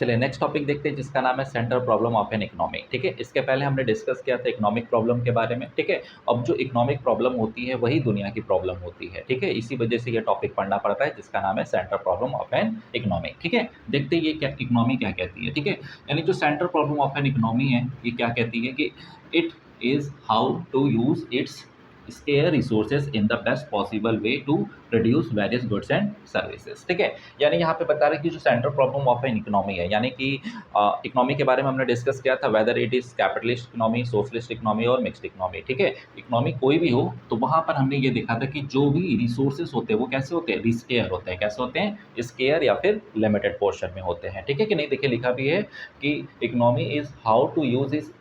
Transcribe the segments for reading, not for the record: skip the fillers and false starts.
चलिए next topic देखते हैं जिसका नाम है central problem of an economy. ठीक है, इसके पहले हमने डिस्कस किया था इकोनॉमिक प्रॉब्लम के बारे में। ठीक है, अब जो इकोनॉमिक प्रॉब्लम होती है वही दुनिया की प्रॉब्लम होती है। ठीक है, इसी वजह से ये टॉपिक पढ़ना पड़ता है जिसका नाम है central problem of an economy. ठीक है, देखते हैं ये क्या इकोनॉमी क्या कहती है। ठीक है, यानी जो central problem of an economy है ये क्या कहती है कि it is how to use its scarce resources in the best possible way to produce various goods and services. ठीक है, यानी यहाँ पे बता रहे हैं कि जो central problem of an economy है, यानी कि इकोनॉमी के बारे में हमने डिस्कस किया था whether it is capitalist economy, socialist economy और मिक्स्ड इकोनॉमी। ठीक है, इकोनॉमी कोई भी हो तो वहाँ पर हमने ये देखा था कि जो भी रिसोर्सेज होते हैं वो कैसे होते हैं, स्केयर होते हैं। कैसे होते हैं, स्केयर या फिर लिमिटेड पोर्शन में होते हैं। ठीक है कि नहीं, देखिए लिखा भी है कि economy is how to use is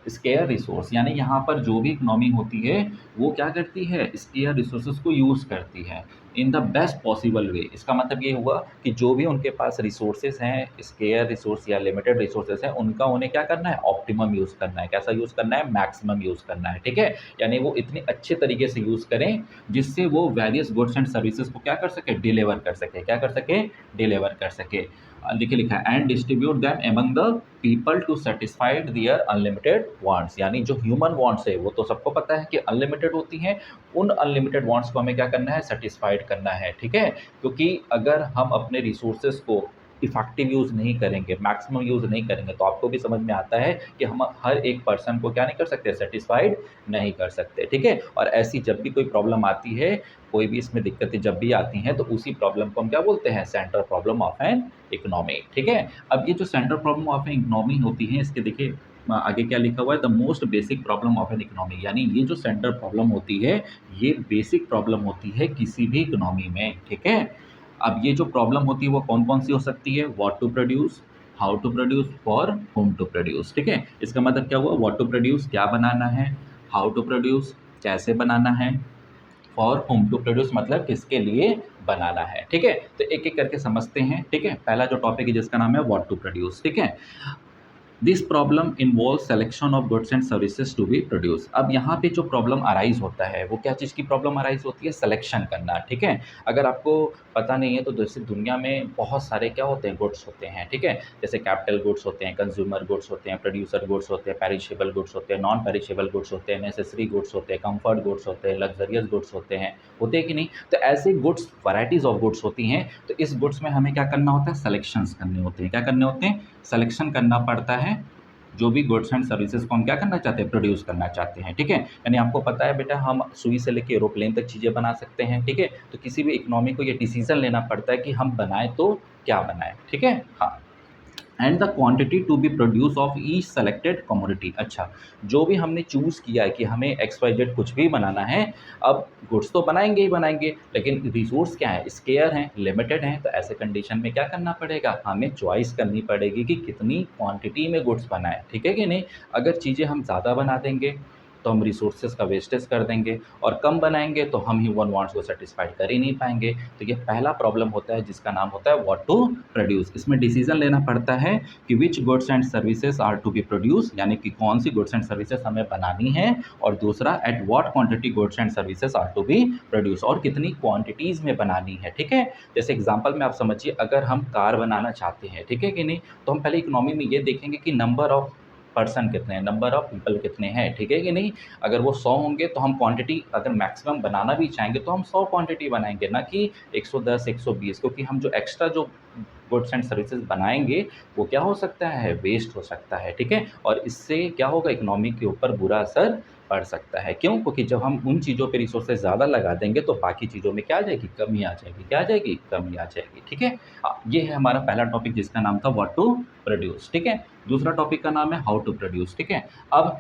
scarce resource, यानी यहाँ पर जो भी इकोनॉमी होती है वो क्या करती है, स्केयर रिसोर्सेज को यूज़ करती है इन द बेस्ट पॉसिबल वे। इसका मतलब ये हुआ कि जो भी उनके पास रिसोर्सेज हैं, स्केयर रिसोर्स या लिमिटेड रिसोर्सेज हैं, उनका उन्हें क्या करना है, ऑप्टिमम यूज़ करना है। कैसा यूज़ करना है, मैक्सिमम यूज़ करना है। ठीक है, यानी वो इतने अच्छे तरीके से यूज़ करें जिससे वो वेरियस गुड्स एंड सर्विसेज को क्या कर सके, डिलीवर कर सके। क्या कर सके, डिलीवर कर सके। देखिए लिखा है and distribute them among the people to satisfied their unlimited wants, यानी जो ह्यूमन वांट्स है वो तो सबको पता है कि अनलिमिटेड होती हैं। उन अनलिमिटेड वांट्स को हमें क्या करना है, सेटिस्फाइड करना है। ठीक है, क्योंकि अगर हम अपने रिसोर्सेज को इफेक्टिव यूज़ नहीं करेंगे, मैक्सिमम यूज़ नहीं करेंगे, तो आपको भी समझ में आता है कि हम हर एक पर्सन को क्या नहीं कर सकते, सेटिस्फाइड नहीं कर सकते। ठीक है, और ऐसी जब भी कोई प्रॉब्लम आती है, कोई भी इसमें दिक्कतें जब भी आती हैं, तो उसी प्रॉब्लम को हम क्या बोलते हैं, central problem of an economy. ठीक है, अब ये जो central problem of an economy होती है, इसके देखिए आगे क्या लिखा हुआ है, the most basic problem of an economy, यानी ये जो सेंट्रल प्रॉब्लम होती है ये बेसिक प्रॉब्लम होती है किसी भी इकोनॉमी में। ठीक है, अब ये जो प्रॉब्लम होती है वो कौन कौन सी हो सकती है, what to produce, how to produce, for whom to produce. ठीक है, इसका मतलब क्या हुआ, व्हाट टू प्रोड्यूस क्या बनाना है, हाउ टू प्रोड्यूस कैसे बनाना है, फॉर होम टू प्रोड्यूस मतलब किसके लिए बनाना है। ठीक है, तो एक एक करके समझते हैं। ठीक है, पहला जो टॉपिक है जिसका नाम है व्हाट टू प्रोड्यूस। ठीक है, this problem involve selection of goods and services to be produce. अब यहाँ पे जो प्रॉब्लम अराइज होता है वो क्या चीज़ की प्रॉब्लम अराइज होती है, सिलेक्शन करना। ठीक है, अगर आपको पता नहीं है तो जैसे दुनिया में बहुत सारे क्या होते हैं, गुड्स होते हैं। ठीक है, जैसे कैपिटल गुड्स होते हैं, कंज्यूमर गुड्स होते हैं, प्रोड्यूसर गुड्स होते हैं, पेरिशेबल गुड्स होते हैं, नॉन पेरिशेबल गुड्स होते हैं, नेसेसरी गुड्स होते हैं, कंफर्ट गुड्स होते हैं, लग्जरियस गुड्स होते हैं कि नहीं। तो ऐसे गुड्स, वैराइटीज़ ऑफ गुड्स होती हैं। तो इस गुड्स में हमें क्या करना होता है, सेलेक्शंस करने होते हैं। क्या करने होते हैं, सेलेक्शन करना पड़ता है। जो भी गुड्स एंड सर्विसेज को हम क्या करना चाहते हैं, प्रोड्यूस करना चाहते हैं। ठीक है, यानी आपको पता है बेटा, हम सुई से लेकर एरोप्लेन तक चीज़ें बना सकते हैं। ठीक है, तो किसी भी इकोनॉमी को ये डिसीजन लेना पड़ता है कि हम बनाएं तो क्या बनाएं। ठीक है, हाँ, and the quantity to be produce of each selected commodity. अच्छा, जो भी हमने चूज़ किया है कि हमें एक्स वाई जेड कुछ भी बनाना है, अब गुड्स तो बनाएंगे ही बनाएंगे, लेकिन रिसोर्स क्या है, स्केयर हैं, लिमिटेड हैं। तो ऐसे कंडीशन में क्या करना पड़ेगा, हमें चॉइस करनी पड़ेगी कि कितनी क्वांटिटी में गुड्स बनाएं। ठीक है कि नहीं, अगर चीज़ें हम ज़्यादा बना देंगे तो हम रिसोर्सेज का वेस्टेज कर देंगे, और कम बनाएंगे तो हम ह्यूमन वांट्स को सेटिस्फाइड कर ही नहीं पाएंगे। तो ये पहला प्रॉब्लम होता है जिसका नाम होता है व्हाट टू प्रोड्यूस। इसमें डिसीजन लेना पड़ता है कि which goods and services are to be produce, यानी कि कौन सी गुड्स एंड सर्विसेज हमें बनानी है, और दूसरा at what quantity goods and services are to be produce, और कितनी क्वांटिटीज़ में बनानी है। ठीक है, जैसे एग्जांपल में आप समझिए, अगर हम कार बनाना चाहते हैं, ठीक है कि नहीं, तो हम पहले इकोनॉमी में ये देखेंगे कि नंबर ऑफ पर्सन कितने हैं, नंबर ऑफ पीपल कितने हैं। ठीक है कि नहीं, अगर वो 100 होंगे तो हम क्वांटिटी अगर मैक्सिमम बनाना भी चाहेंगे तो हम 100 क्वांटिटी बनाएंगे, ना कि 110 120, क्योंकि हम जो एक्स्ट्रा जो गुड्स एंड सर्विसेज बनाएंगे वो क्या हो सकता है, वेस्ट हो सकता है। ठीक है, और इससे क्या होगा, इकोनॉमी के ऊपर बुरा असर पड़ सकता है। क्यों, क्योंकि जब हम उन चीज़ों पे रिसोर्सेज ज़्यादा लगा देंगे तो बाकी चीज़ों में क्या आ जाएगी, कमी आ जाएगी। क्या आ जाएगी, कमी आ जाएगी। ठीक है, हाँ, ये है हमारा पहला टॉपिक जिसका नाम था व्हाट टू प्रोड्यूस। ठीक है, दूसरा टॉपिक का नाम है हाउ टू प्रोड्यूस। ठीक है, अब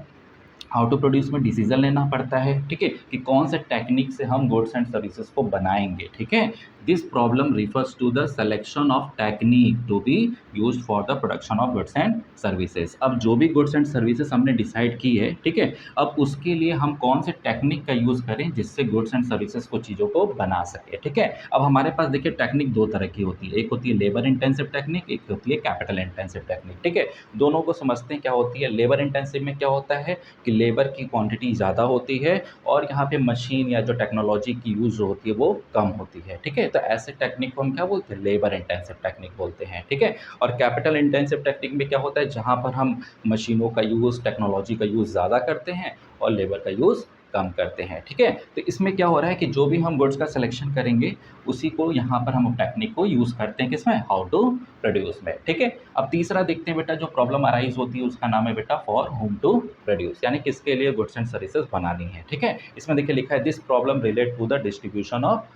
हाउ टू प्रोड्यूस में डिसीजन लेना पड़ता है। ठीक है, कि कौन से टेक्निक से हम गुड्स एंड सर्विसेज को बनाएंगे। ठीक है, this problem refers to the selection of technique to be used for the production of goods and services. अब जो भी गुड्स एंड सर्विसेज हमने डिसाइड की है, ठीक है, अब उसके लिए हम कौन से टेक्निक का यूज़ करें जिससे गुड्स एंड सर्विसेज को चीज़ों को बना सके। ठीक है, अब हमारे पास देखिए टेक्निक दो तरह की होती है, एक होती है लेबर इंटेंसिव टेक्निक, एक होती है कैपिटल इंटेंसिव टेक्निक। ठीक है, दोनों को समझते हैं क्या होती है। लेबर इंटेंसिव में क्या होता है कि लेबर की क्वांटिटी ज़्यादा होती है और यहाँ पे मशीन या जो टेक्नोलॉजी की यूज़ जो होती है वो कम होती है, ठीक है? तो ऐसे टेक्निक को हम क्या बोलते हैं? लेबर इंटेंसिव टेक्निक बोलते हैं, ठीक है? और कैपिटल इंटेंसिव टेक्निक में क्या होता है? जहाँ पर हम मशीनों का यूज़, टेक्नोलॉजी का यूज़ ज़्यादा करते हैं और लेबर का यूज़ कम करते हैं, ठीक है? तो इसमें क्या हो रहा है कि जो भी हम गुड्स का सिलेक्शन करेंगे, उसी को यहाँ पर हम टेक्निक को यूज़ करते हैं किसमें? हाउ टू प्रोड्यूस में, ठीक है? अब तीसरा देखते हैं बेटा, जो प्रॉब्लम अराइज़ होती है उसका नाम है बेटा फॉर व्हॉम टू प्रोड्यूस, यानी किसके लिए गुड्स एंड सर्विसेज़ बनानी है, ठीक है? इसमें देखिए लिखा है this problem relate to the distribution of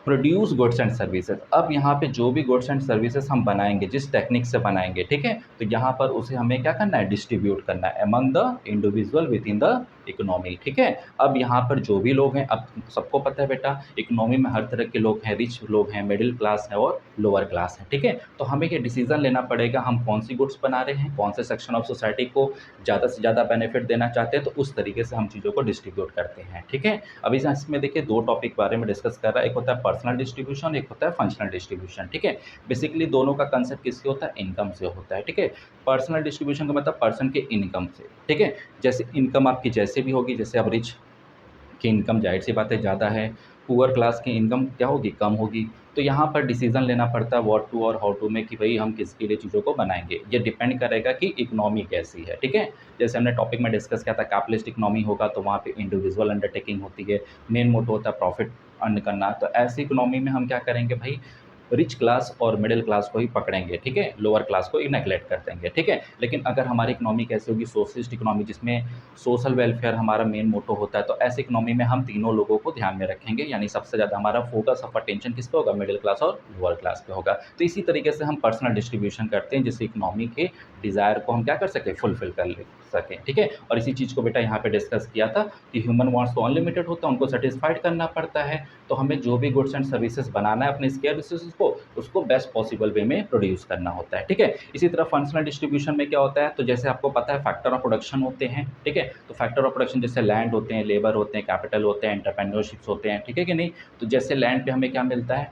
produce goods and services. अब यहाँ पे जो भी गुड्स एंड सर्विसेज हम बनाएंगे, जिस टेक्निक से बनाएंगे, ठीक है, तो यहाँ पर उसे हमें क्या करना है? डिस्ट्रीब्यूट करना है among the individual with in the economy, ठीक है? अब यहाँ पर जो भी लोग हैं, अब सबको पता है बेटा इकोनॉमी में हर तरह के लोग हैं, रिच लोग हैं, मिडिल क्लास है और लोअर क्लास है, ठीक है? तो हमें ये डिसीजन लेना पड़ेगा हम कौन सी गुड्स बना रहे हैं, कौन से सेक्शन ऑफ सोसाइटी को ज़्यादा से ज़्यादा बेनिफिट देना चाहते हैं, तो उस तरीके से हम चीज़ों को डिस्ट्रीब्यूट करते हैं, ठीक है? अभी इसमें देखिए दो टॉपिक बारे में डिस्कस कर रहा है, एक होता है पर्सनल डिस्ट्रीब्यूशन, एक होता है फंक्शनल डिस्ट्रीब्यूशन, ठीक है? बेसिकली दोनों का कंसेप्ट किससे होता है? इनकम से होता है, ठीक है? पर्सनल डिस्ट्रीब्यूशन का मतलब पर्सन के इनकम से, ठीक है? जैसे इनकम आपकी जैसे भी होगी, जैसे अब रिच की इनकम ज़ाहिर-सी बात है ज़्यादा है, पुअर क्लास की इनकम क्या होगी? कम होगी। तो यहाँ पर डिसीज़न लेना पड़ता है व्हाट टू और हाउ टू में कि भई हम किसके लिए चीज़ों को बनाएँगे। ये डिपेंड करेगा कि इकोनॉमी कैसी है, ठीक है? जैसे हमने टॉपिक में डिस्कस किया था कैपिटलिस्ट इकोनॉमी होगा तो वहाँ पे इंडिविजुअल अंडरटेकिंग होती है, मेन मोटो होता है प्रॉफ़िट अर्न करना। तो ऐसी इकोनॉमी में हम क्या करेंगे भई, रिच क्लास और मिडिल क्लास को ही पकड़ेंगे, ठीक है? लोअर क्लास को नेगलेक्ट कर देंगे, ठीक है? लेकिन अगर हमारी इकोनॉमी कैसी होगी? सोशलिस्ट इकोनॉमी, जिसमें सोशल वेलफेयर हमारा मेन मोटो होता है, तो ऐसी इकोनॉमी में हम तीनों लोगों को ध्यान में रखेंगे, यानी सबसे ज़्यादा हमारा फोकस ऑफ अटेंशन किस पे होगा? मिडिल क्लास और लोअर क्लास पे होगा। तो इसी तरीके से हम पर्सनल डिस्ट्रीब्यूशन करते हैं जिससे इकोनॉमी के डिज़ायर को हम क्या कर सकें? फुलफ़िल कर ले सकें, ठीक है? और इसी चीज़ को बेटा यहाँ पे डिस्कस किया था कि ह्यूमन वांट्स तो अनलिमिटेड होता है, उनको सैटिस्फाइड करना पड़ता है, तो हमें जो भी गुड्स एंड सर्विसेज़ बनाना है अपने स्केयर रिसोर्सेज़ को, उसको बेस्ट पॉसिबल वे में प्रोड्यूस करना होता है, ठीक है? इसी तरह फंक्शनल डिस्ट्रीब्यूशन में क्या होता है? तो जैसे आपको पता है फैक्टर ऑफ प्रोडक्शन होते हैं, ठीक है? तो फैक्टर ऑफ प्रोडक्शन जैसे लैंड होते हैं, लेबर होते हैं, कैपिटल होते हैं, एंटरप्रेन्योरशिप्स होते हैं, ठीक है कि नहीं? तो जैसे लैंड पे हमें क्या मिलता है?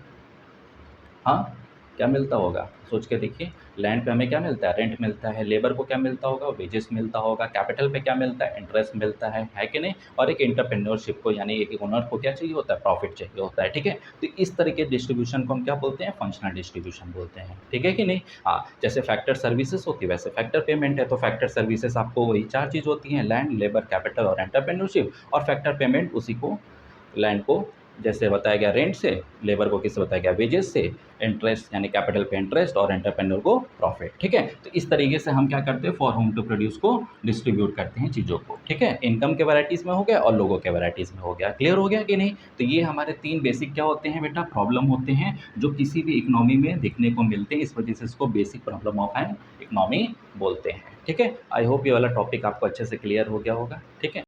हाँ, क्या मिलता होगा? सोच के देखिए, लैंड पे हमें क्या मिलता है? रेंट मिलता है, लेबर को क्या मिलता होगा? वेजेस मिलता होगा, कैपिटल पे क्या मिलता है? इंटरेस्ट मिलता है कि नहीं? और एक एंटरप्रेन्योरशिप को यानी एक ओनर को क्या चाहिए होता है? प्रॉफिट चाहिए होता है, ठीक है? तो इस तरह के डिस्ट्रीब्यूशन को हम क्या बोलते हैं? फंक्शनल डिस्ट्रीब्यूशन बोलते हैं, ठीक है कि नहीं? हाँ, जैसे फैक्टर सर्विसेज़ होती है वैसे फैक्टर पेमेंट है, तो फैक्टर सर्विसेज़ आपको वही 4 चीज़ होती हैं, लैंड, लेबर, कैपिटल और एंटरप्रेन्योरशिप, और फैक्टर पेमेंट उसी को लैंड को जैसे बताया गया रेंट से, लेबर को किससे बताया गया? वेजेस से, इंटरेस्ट यानी कैपिटल पे इंटरेस्ट और एंटरप्रेन्योर को प्रॉफिट, ठीक है? तो इस तरीके से हम क्या करते हैं? फॉर होम टू प्रोड्यूस को डिस्ट्रीब्यूट करते हैं चीज़ों को, ठीक है? इनकम के वैराइटीज़ में हो गया और लोगों के वैराइटीज़ में हो गया। क्लियर हो गया कि नहीं? तो ये हमारे 3 बेसिक क्या होते हैं बेटा? प्रॉब्लम होते हैं जो किसी भी इकोनॉमी में देखने को मिलते हैं, इस वजह से इसको basic problem of an economy बोलते हैं, ठीक है? आई होप ये वाला टॉपिक आपको अच्छे से क्लियर हो गया होगा, ठीक है?